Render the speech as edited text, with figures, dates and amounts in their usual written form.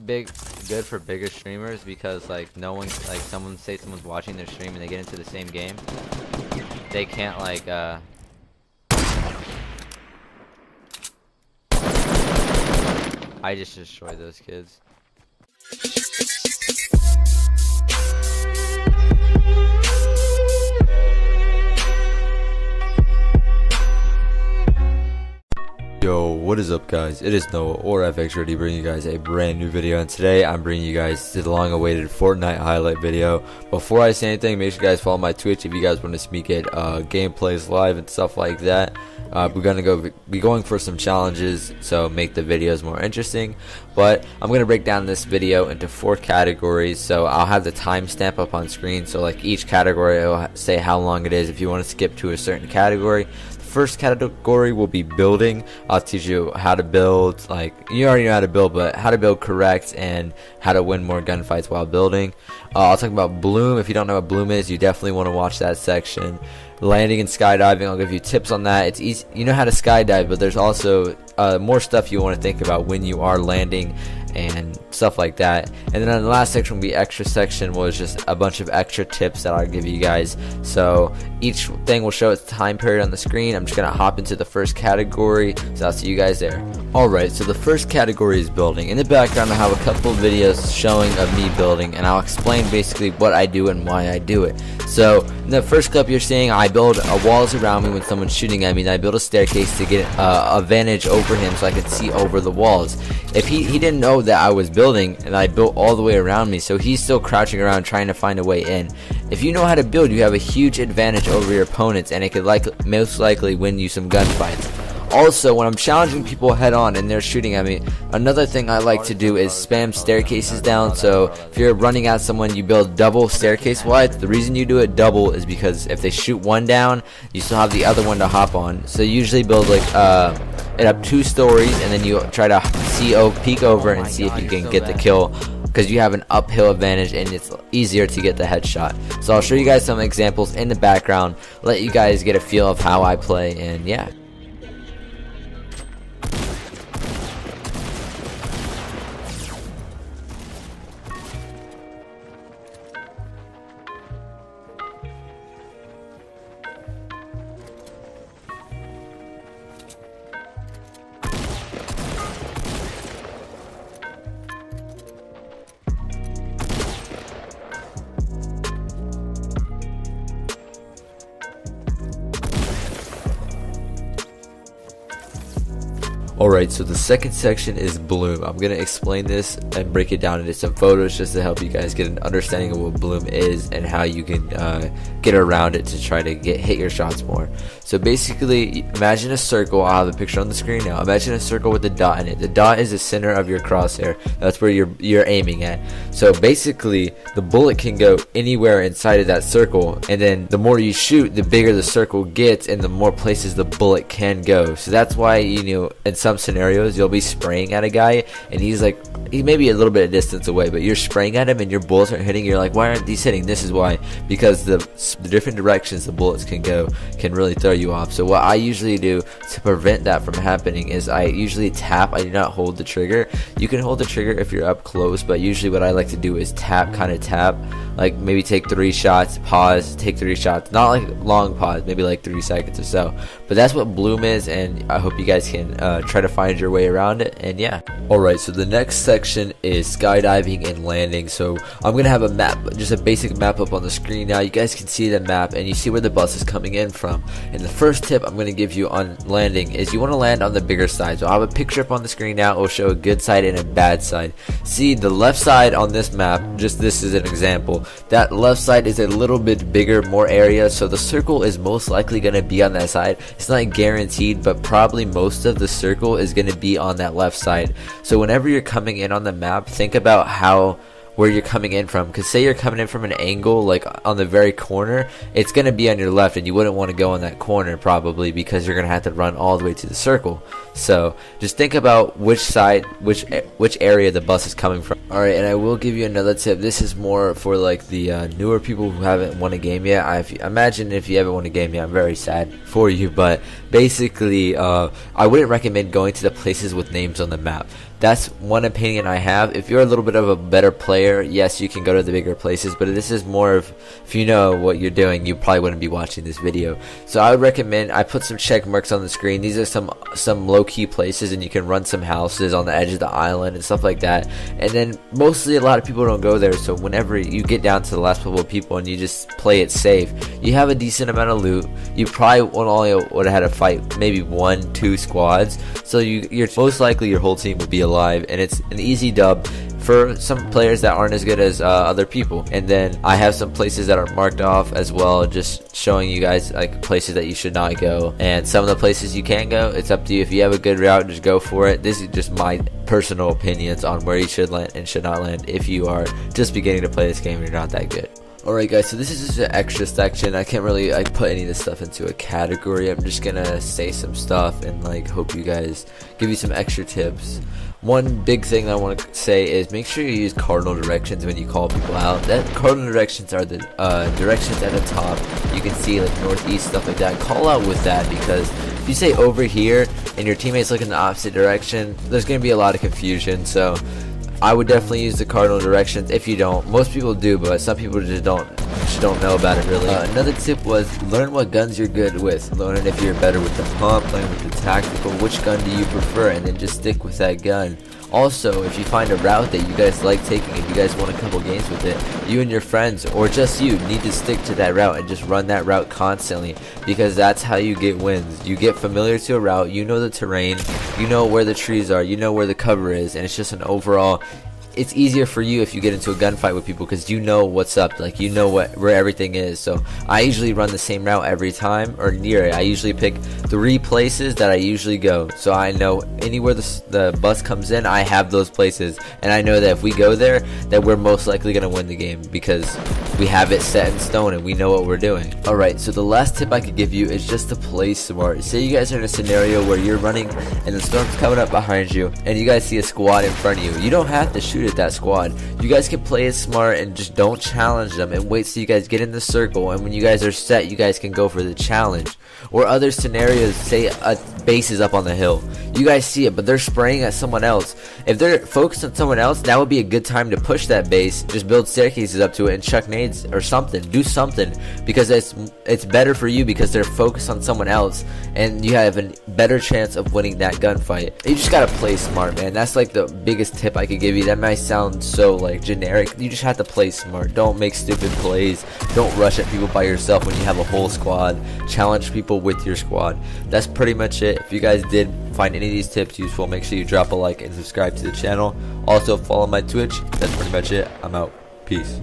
good for bigger streamers because like no one like someone's watching their stream and they get into the same game. They can't like I just destroyed those kids. Yo, what is up guys? It is Noah or FX ready bringing you guys a brand new video, and today I'm bringing you guys the long awaited Fortnite highlight video. Before I say anything, make sure you guys follow my Twitch if you guys want to see me get gameplays live and stuff like that. We're gonna be going for some challenges, so make the videos more interesting. But I'm gonna break down this video into 4 categories, so I'll have the timestamp up on screen, so like each category will say how long it is if you want to skip to a certain category. First category will be building. I'll teach you how to build, like you already know how to build, but how to build correct and how to win more gunfights while building. I'll talk about bloom. If you don't know what bloom is, you definitely want to watch that section. Landing and skydiving, I'll give you tips on that. It's easy, you know how to skydive, but there's also more stuff you want to think about when you are landing and stuff like that. And then on the last section will be extra section, was just a bunch of extra tips that I'll give you guys. So each thing will show its time period on the screen. I'm just gonna hop into the first category, so I'll see you guys there. Alright, so the first category is building. In the background I have a couple of videos showing of me building, and I'll explain basically what I do and why I do it. So in the first clip you're seeing, I build walls around me when someone's shooting at me, and I build a staircase to get a vantage over him so I could see over the walls. If he didn't know that I was building, and I built all the way around me, so he's still crouching around trying to find a way in. If you know how to build, you have a huge advantage over your opponents, and it could most likely win you some gunfights. Also, when I'm challenging people head on and they're shooting at me, another thing I like to do is spam staircases down. So if you're running at someone, you build double staircase wide. The reason you do it double is because if they shoot one down, you still have the other one to hop on. So you usually build like it up 2 stories, and then you try to peek over and see if you can get the kill, because you have an uphill advantage and it's easier to get the headshot. So I'll show you guys some examples in the background, let you guys get a feel of how I play, and yeah. Alright, so the second section is bloom. I'm going to explain this and break it down into some photos just to help you guys get an understanding of what bloom is and how you can get around it to try to hit your shots more. So basically, imagine a circle. I'll have a picture on the screen now. Imagine a circle with a dot in it. The dot is the center of your crosshair. That's where you're aiming at. So basically, the bullet can go anywhere inside of that circle, and then the more you shoot, the bigger the circle gets and the more places the bullet can go. So that's why, you know, in some scenarios you'll be spraying at a guy and he's may be a little bit of distance away, but you're spraying at him and your bullets aren't hitting. You're like, why aren't these hitting? This is why, because the different directions the bullets can go can really throw you off. So what I usually do to prevent that from happening is I usually tap. I do not hold the trigger. You can hold the trigger if you're up close, but usually what I like to do is tap, like maybe take 3 shots, pause, take 3 shots, not like long pause, maybe like 3 seconds or so. But that's what bloom is, and I hope you guys can try to find your way around it, and yeah. Alright, so the next section is skydiving and landing. So I'm gonna have a map, just a basic map up on the screen now. You guys can see the map and you see where the bus is coming in from. And the first tip I'm gonna give you on landing is you want to land on the bigger side. So I'll have a picture up on the screen now. It will show a good side and a bad side. See, the left side on this map, just this is an example, that left side is a little bit bigger, more area, so the circle is most likely gonna be on that side. It's not guaranteed, but probably most of the circle is gonna be on that left side. So whenever you're coming in on the map, think about where you're coming in from, because say you're coming in from an angle like on the very corner, it's going to be on your left, and you wouldn't want to go in that corner probably because you're going to have to run all the way to the circle. So just think about which side, which area the bus is coming from. Alright, and I will give you another tip. This is more for like the newer people who haven't won a game yet. I imagine if you haven't won a game yet, I'm very sad for you, but basically I wouldn't recommend going to the places with names on the map. That's one opinion I have. If you're a little bit of a better player, yes, you can go to the bigger places, but this is more of, if you know what you're doing, you probably wouldn't be watching this video. So I would recommend, I put some check marks on the screen. These are some low-key places, and you can run some houses on the edge of the island and stuff like that. And then mostly a lot of people don't go there, so whenever you get down to the last couple of people and you just play it safe, you have a decent amount of loot. You probably would have had to fight maybe 1-2 squads, so you're most likely your whole team will be alive, and it's an easy dub for some players that aren't as good as other people. And then I have some places that are marked off as well, just showing you guys like places that you should not go, and some of the places you can go. It's up to you. If you have a good route, just go for it. This is just my personal opinions on where you should land and should not land if you are just beginning to play this game and you're not that good. Alright guys, so this is just an extra section. I can't really put any of this stuff into a category. I'm just gonna say some stuff and hope you guys give you some extra tips. One big thing that I want to say is make sure you use cardinal directions when you call people out. That cardinal directions are the directions at the top. You can see like northeast, stuff like that. Call out with that, because if you say over here and your teammates look in the opposite direction, there's gonna be a lot of confusion. So I would definitely use the cardinal directions. If you don't, most people do, but some people just don't know about it really. Another tip was learn what guns you're good with. Learn if you're better with the pump, learn with the tactical, which gun do you prefer, and then just stick with that gun. Also, if you find a route that you guys like taking, if you guys want a couple games with it, you and your friends, or just you, need to stick to that route and just run that route constantly, because that's how you get wins. You get familiar to a route, you know the terrain, you know where the trees are, you know where the cover is, and it's just an overall, it's easier for you if you get into a gunfight with people, because you know what's up, like you know where everything is. So I usually run the same route every time, or near it. I usually pick 3 places that I usually go, so I know anywhere the bus comes in, I have those places, and I know that if we go there, that we're most likely going to win the game, because we have it set in stone and we know what we're doing. Alright, so the last tip I could give you is just to play smart. Say you guys are in a scenario where you're running and the storm's coming up behind you, and you guys see a squad in front of you. You don't have to shoot at that squad. You guys can play it smart and just don't challenge them, and wait till you guys get in the circle, and when you guys are set, you guys can go for the challenge. Or other scenarios, say a base is up on the hill, you guys see it, but they're spraying at someone else. If they're focused on someone else, that would be a good time to push that base, just build staircases up to it and chuck nades or something. Do something, because it's better for you, because they're focused on someone else and you have a better chance of winning that gunfight. You just gotta play smart, man. That's like the biggest tip I could give you. That might sound so generic. You just have to play smart. Don't make stupid plays. Don't rush at people by yourself when you have a whole squad. Challenge people with your squad. That's pretty much it. If you guys did find any of these tips useful, make sure you drop a like and subscribe to the channel. Also follow my Twitch. That's pretty much it. I'm out. Peace.